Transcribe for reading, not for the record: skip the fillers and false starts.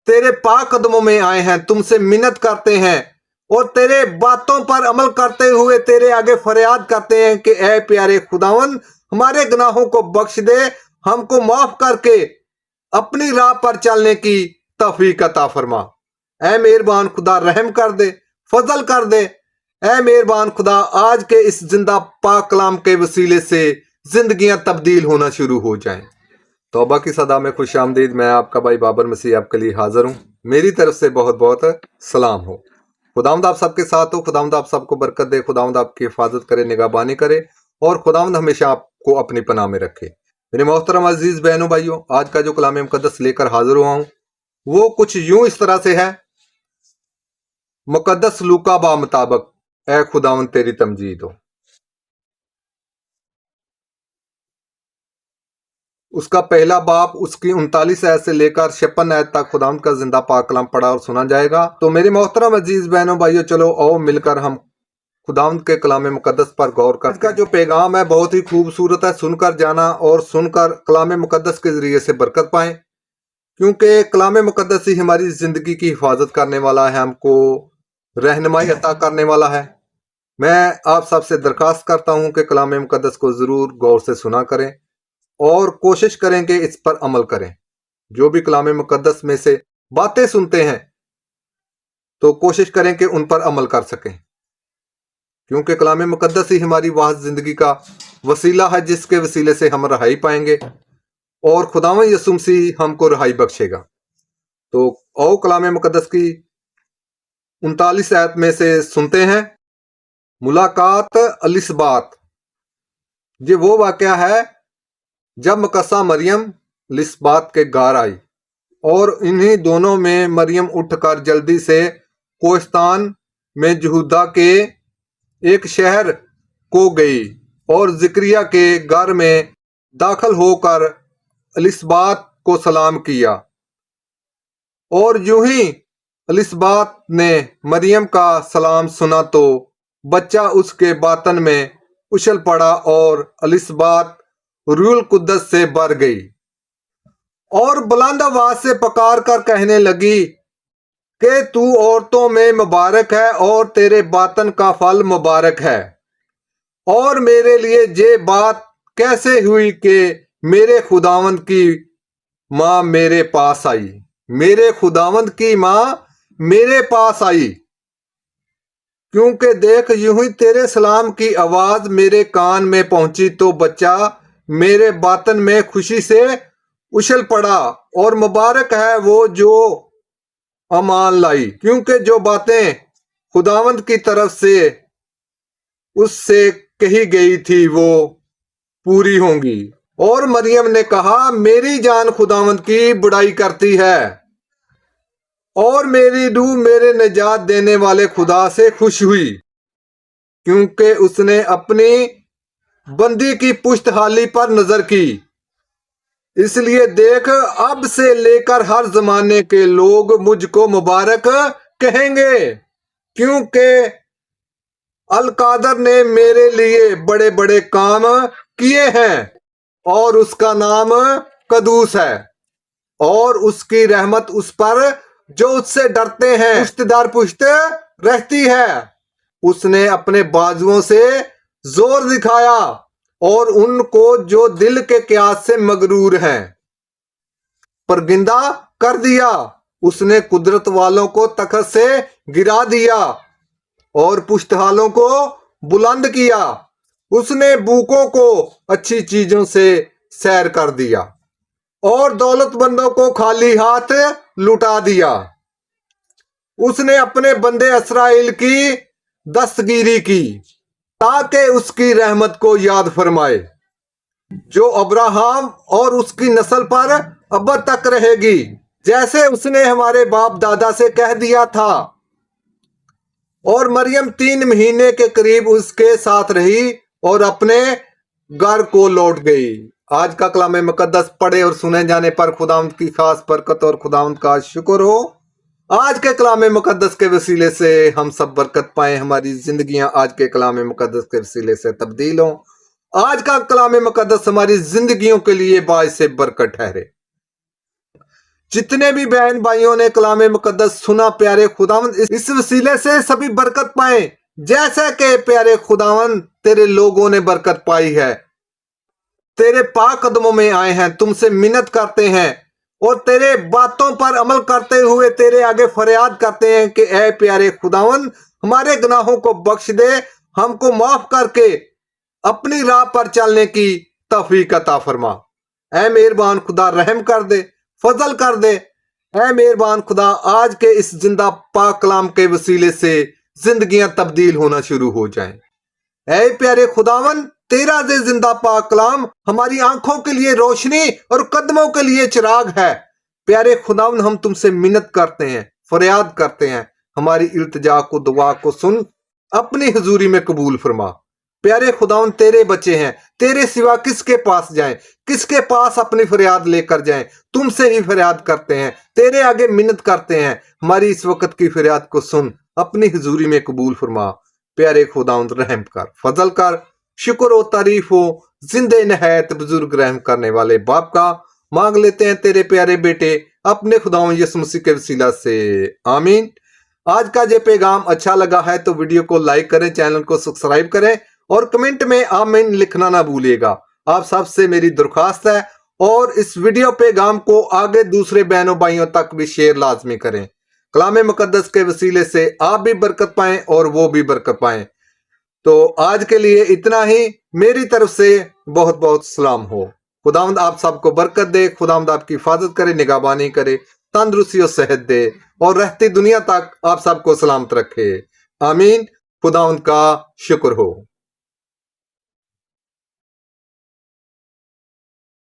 तेरे पाक कदमों में आए हैं, तुमसे मिन्नत करते हैं और तेरे बातों पर अमल करते हुए तेरे आगे फरियाद करते हैं कि ऐ प्यारे खुदावन, हमारे गुनाहों को बख्श दे, हमको माफ करके अपनी राह पर चलने की तौफीक अता फरमा। ऐ मेहरबान खुदा, रहम कर दे, फजल कर दे। ऐ मेहरबान खुदा, आज के इस जिंदा पाक कलाम के वसीले से जिंदगियां तब्दील होना शुरू हो जाएं। तौबा की सदा में खुश आमदीद। मैं आपका भाई बाबर मसीह आपके लिए हाजिर हूँ। मेरी तरफ से बहुत बहुत सलाम हो। खुदावंद आप सबके साथ हो। खुदावंद आप सबको बरकत दे। खुदावंद आपकी हिफाजत करे, निगहबानी करे और खुदावंद हमेशा आपको अपनी पनाह में रखे। मेरे मोहतरम अजीज बहनों भाइयों, आज का जो कलाम मुकद्दस लेकर हाजिर हुआ हूँ वो कुछ यूं इस तरह से है। मुकद्दस लूका बा मुताबिक, ऐ खुदावंद तेरी तमजीद हो। उसका पहला बाप उसकी 39 आयत से लेकर 56 आयत तक खुदावंद का जिंदा पाक कलाम पढ़ा और सुना जाएगा। तो मेरे मोहतरम अजीज बहनों भाइयों, चलो आओ मिलकर हम खुदावंद के कलाम मुकद्दस पर गौर करते हैं। इसका जो पैगाम है बहुत ही खूबसूरत है। सुनकर जाना और सुनकर कलाम मुकद्दस के जरिए से बरकत पाएं, क्योंकि कलाम मुकद्दस ही हमारी जिंदगी की हिफाजत करने वाला है, हमको रहनुमाई अता करने वाला है। मैं आप सबसे दरख्वास्त करता हूं कि कलाम मुकद्दस को जरूर गौर से सुना करें और कोशिश करें कि इस पर अमल करें। जो भी कलाम मुकद्दस में से बातें सुनते हैं तो कोशिश करें कि उन पर अमल कर सकें, क्योंकि कलाम मुकद्दस ही हमारी वाहिद जिंदगी का वसीला है जिसके वसीले से हम रहाई पाएंगे और खुदावंद यीशु मसीह हमको रहाई बख्शेगा। तो आओ कलाम मुकद्दस की 39 आयत में से सुनते हैं। मुलाकात अलिस्बात। ये वो वाकया है जब मकसा मरियम लिस्बात के घर आई और इन्हीं दोनों में मरियम उठकर जल्दी से कोहिस्तान में यहूदा के एक शहर को गई और जिक्रिया के घर में दाखिल होकर लिस्बात को सलाम किया। और यूं ही लिस्बात ने मरियम का सलाम सुना तो बच्चा उसके बातन में उछल पड़ा और लिस्बात रूहुल कुद्दस से भर गई और बुलंद आवाज से पुकार कर कहने लगी कि तू औरतों में मुबारक है और तेरे बातन का फल मुबारक है। और मेरे लिए ये बात कैसे हुई कि मेरे खुदावंद की माँ मेरे पास आई। मेरे खुदावंद की माँ मेरे पास आई, क्योंकि देख यूं ही तेरे सलाम की आवाज मेरे कान में पहुंची तो बच्चा मेरे बातन में खुशी से उछल पड़ा और मुबारक है वो जो अमान लाई, क्योंकि जो बातें खुदावंद की तरफ से उससे कही गई थी वो पूरी होंगी। और मरियम ने कहा, मेरी जान खुदावंद की बुराई करती है और मेरी रूह मेरे निजात देने वाले खुदा से खुश हुई, क्योंकि उसने अपनी बंदी की पुश्तहाली पर नजर की। इसलिए देख, अब से लेकर हर जमाने के लोग मुझको मुबारक कहेंगे, क्योंकि अलकादर ने मेरे लिए बड़े बड़े काम किए हैं और उसका नाम कदूस है और उसकी रहमत उस पर जो उससे डरते हैं पुश्तदार पुश्त रहती है। उसने अपने बाजुओं से जोर दिखाया और उनको जो दिल के क्यास से मगरूर हैं परगिंदा कर दिया। उसने कुदरत वालों को तखत से गिरा दिया और पुश्तहालों को बुलंद किया। उसने भूखों को अच्छी चीजों से सैर कर दिया और दौलतमंदों को खाली हाथ लुटा दिया। उसने अपने बंदे इस्राएल की दस्तगीरी की ताकि उसकी रहमत को याद फरमाए, जो अब्राहम और उसकी नस्ल पर अब तक रहेगी, जैसे उसने हमारे बाप दादा से कह दिया था। और मरियम 3 महीने के करीब उसके साथ रही और अपने घर को लौट गई। आज का कलाम मुकद्दस पढ़े और सुने जाने पर खुदावंद की खास बरकत और खुदावंद का शुक्र हो। आज के कलाम मुकद्दस के वसीले से हम सब बरकत पाएं, हमारी जिंदगियां आज के कलाम मुकद्दस के वसीले से तब्दील हों। आज का कलाम मुकद्दस हमारी जिंदगियों के लिए बाइस बरकत ठहरे। जितने भी बहन भाइयों ने कलाम मुकद्दस सुना प्यारे खुदावंद इस वसीले से सभी बरकत पाए, जैसा कि प्यारे खुदावंद तेरे लोगों ने बरकत पाई है। तेरे पाक कदमों में आए हैं, तुमसे मिन्नत करते हैं और तेरे बातों पर अमल करते हुए तेरे आगे फरियाद करते हैं कि ऐ प्यारे खुदावंद हमारे गुनाहों को बख्श दे, हमको माफ करके अपनी राह पर चलने की तौफीक अता फरमा। ऐ मेहरबान खुदा रहम कर दे, फजल कर दे। ऐ मेहरबान खुदा आज के इस जिंदा पाक कलाम के वसीले से जिंदगियां तब्दील होना शुरू हो जाएं। ऐ प्यारे खुदावन तेरा दे जिंदा पाक कलाम हमारी आंखों के लिए रोशनी और कदमों के लिए चिराग है। प्यारे खुदावन हम तुमसे मिन्नत करते हैं, फरियाद करते हैं, हमारी इल्तिजा को दुआ को सुन अपनी हुजूरी में कबूल फरमा। प्यारे खुदावन तेरे बच्चे हैं, तेरे सिवा किसके पास जाएं, किसके पास अपनी फरियाद लेकर जाएं। तुमसे ही फरियाद करते हैं, तेरे आगे मिन्नत करते हैं, हमारी इस वक्त की फरियाद को सुन अपनी हुजूरी में कबूल फरमा। प्यारे खुदावंद रहम कर, फजल कर, शुक्र और तारीफ हो जिंदे नहायत बुजुर्ग रहम करने वाले बाप का। मांग लेते हैं तेरे प्यारे बेटे अपने खुदावंद यीशु मसीह के वसीला से, आमीन। आज का ये पैगाम अच्छा लगा है तो वीडियो को लाइक करें, चैनल को सब्सक्राइब करें और कमेंट में आमीन लिखना ना भूलिएगा। आप सबसे मेरी दरख्वास्त है और इस वीडियो पैगाम को आगे दूसरे बहनों भाइयों तक भी शेयर लाजमी करें। कलाम मुकद्दस के वसीले से आप भी बरकत पाएं और वो भी बरकत पाएं। तो आज के लिए इतना ही, मेरी तरफ से बहुत बहुत सलाम हो। खुदावंद आप सबको बरकत दे, खुदावंद आपकी हिफाजत करे, निगहबानी करे, तंदुरुस्ती और सेहत दे और रहती दुनिया तक आप सबको सलामत रखे, आमीन। खुदावंद का शुक्र हो।